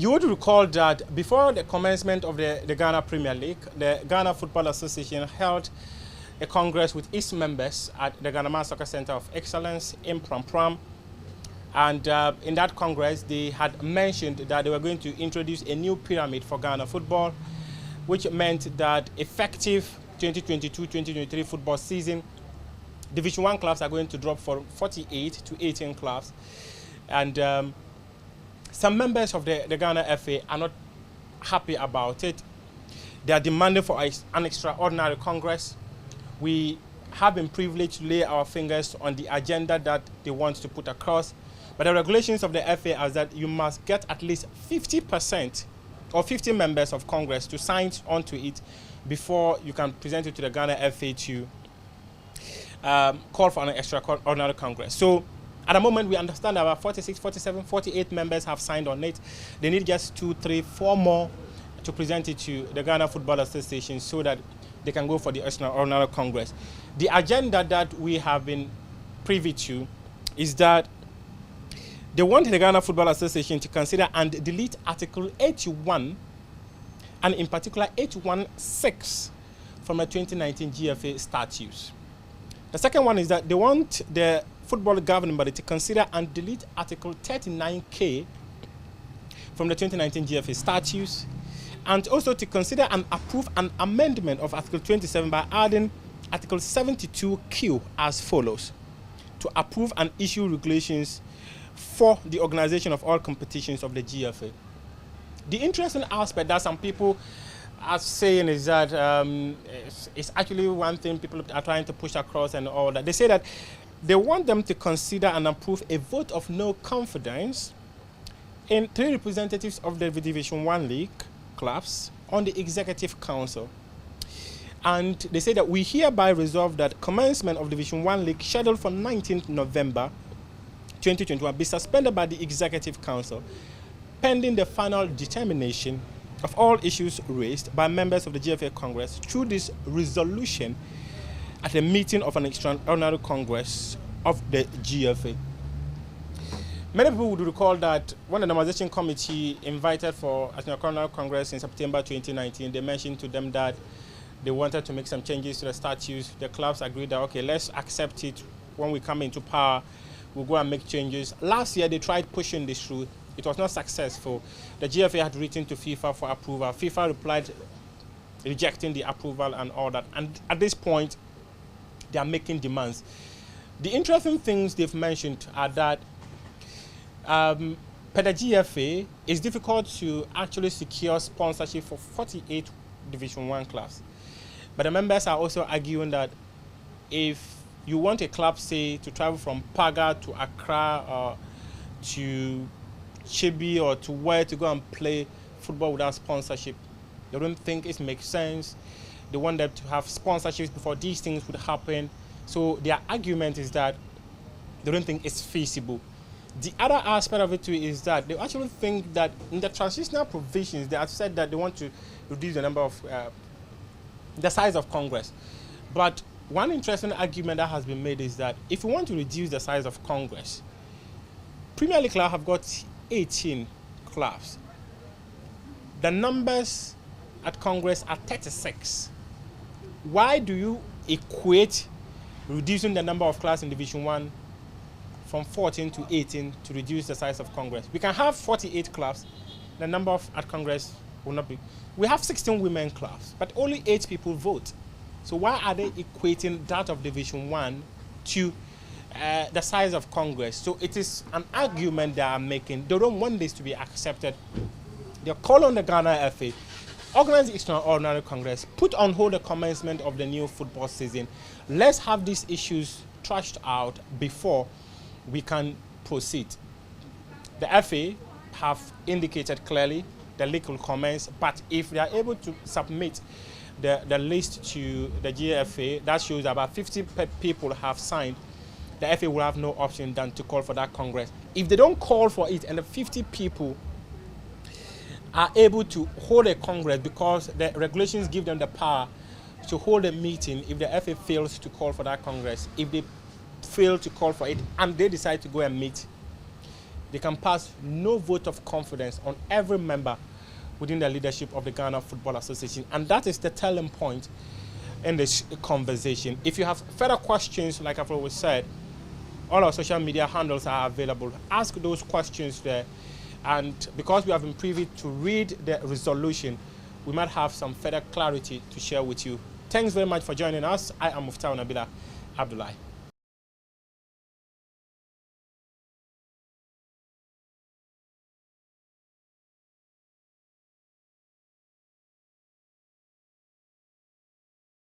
You would recall that before the commencement of the Ghana Premier League, the Ghana Football Association held a congress with its members at the Ghana Soccer Center of Excellence in Pram. And in that congress, they had mentioned that they were going to introduce a new pyramid for Ghana football, which meant that effective 2022-2023 football season, Division 1 clubs are going to drop from 48 to 18 clubs. And some members of the Ghana FA are not happy about it. They are demanding for an extraordinary congress. We have been privileged to lay our fingers on the agenda that they want to put across. But the regulations of the FA are that you must get at least 50% or 50 members of Congress to sign onto it before you can present it to the Ghana FA to call for an extraordinary Congress. So at the moment, we understand that about 46, 47, 48 members have signed on it. They need just 2, 3, 4 more to present it to the Ghana Football Association so that they can go for the extraordinary Congress. The agenda that we have been privy to is that they want the Ghana Football Association to consider and delete Article 81, and in particular 81.6 from the 2019 GFA Statutes. The second one is that they want the football governing body to consider and delete Article 39K from the 2019 GFA Statutes, and also to consider and approve an amendment of Article 27 by adding Article 72Q as follows: to approve and issue regulations for the organization of all competitions of the GFA. The interesting aspect that some people are saying is that it's actually one thing people are trying to push across and all that. They say that they want them to consider and approve a vote of no confidence in 3 representatives of the Division 1 League clubs on the Executive Council. And they say that we hereby resolve that commencement of Division 1 League scheduled for 19th November 2021 be suspended by the Executive Council pending the final determination of all issues raised by members of the GFA Congress through this resolution at a meeting of an extraordinary Congress of the GFA. Many people would recall that when the normalization committee invited for an extraordinary Congress in September 2019, they mentioned to them that they wanted to make some changes to the statutes. The clubs agreed that, okay, let's accept it. When we come into power, we'll go and make changes. Last year, they tried pushing this through. It was not successful. The GFA had written to FIFA for approval. FIFA replied rejecting the approval and all that. And at this point, they are making demands. The interesting things they've mentioned are that per the GFA, it's difficult to actually secure sponsorship for 48 Division 1 clubs. But the members are also arguing that if you want a club, say, to travel from Paga to Accra or to Chibi or to where to go and play football without sponsorship, they don't think it makes sense. They want them to have sponsorships before these things would happen. So their argument is that they don't think it's feasible. The other aspect of it too is that they actually think that in the transitional provisions, they have said that they want to reduce the number of, the size of Congress. But one interesting argument that has been made is that if we want to reduce the size of Congress, Premier League clubs have got 18 clubs. The numbers at Congress are 36. Why do you equate reducing the number of clubs in Division 1 from 14 to 18 to reduce the size of Congress? We can have 48 clubs. The number at Congress will not be. We have 16 women clubs, but only 8 people vote. So why are they equating that of Division 1 to the size of Congress? So it is an argument they are making. They don't want this to be accepted. They call on the Ghana FA, organize the extraordinary Congress, put on hold the commencement of the new football season. Let's have these issues trashed out before we can proceed. The FA have indicated clearly the league will commence, but if they are able to submit the list to the GFA, that shows about 50 people have signed, the FA will have no option than to call for that Congress. If they don't call for it and the 50 people are able to hold a Congress because the regulations give them the power to hold a meeting, if the FA fails to call for that Congress, if they fail to call for it and they decide to go and meet, they can pass no vote of confidence on every member within the leadership of the Ghana Football Association. And that is the telling point in this conversation. If you have further questions, like I've always said, all our social media handles are available. Ask those questions there. And because we have been privy to read the resolution, we might have some further clarity to share with you. Thanks very much for joining us. I am Nabila Abdullahi.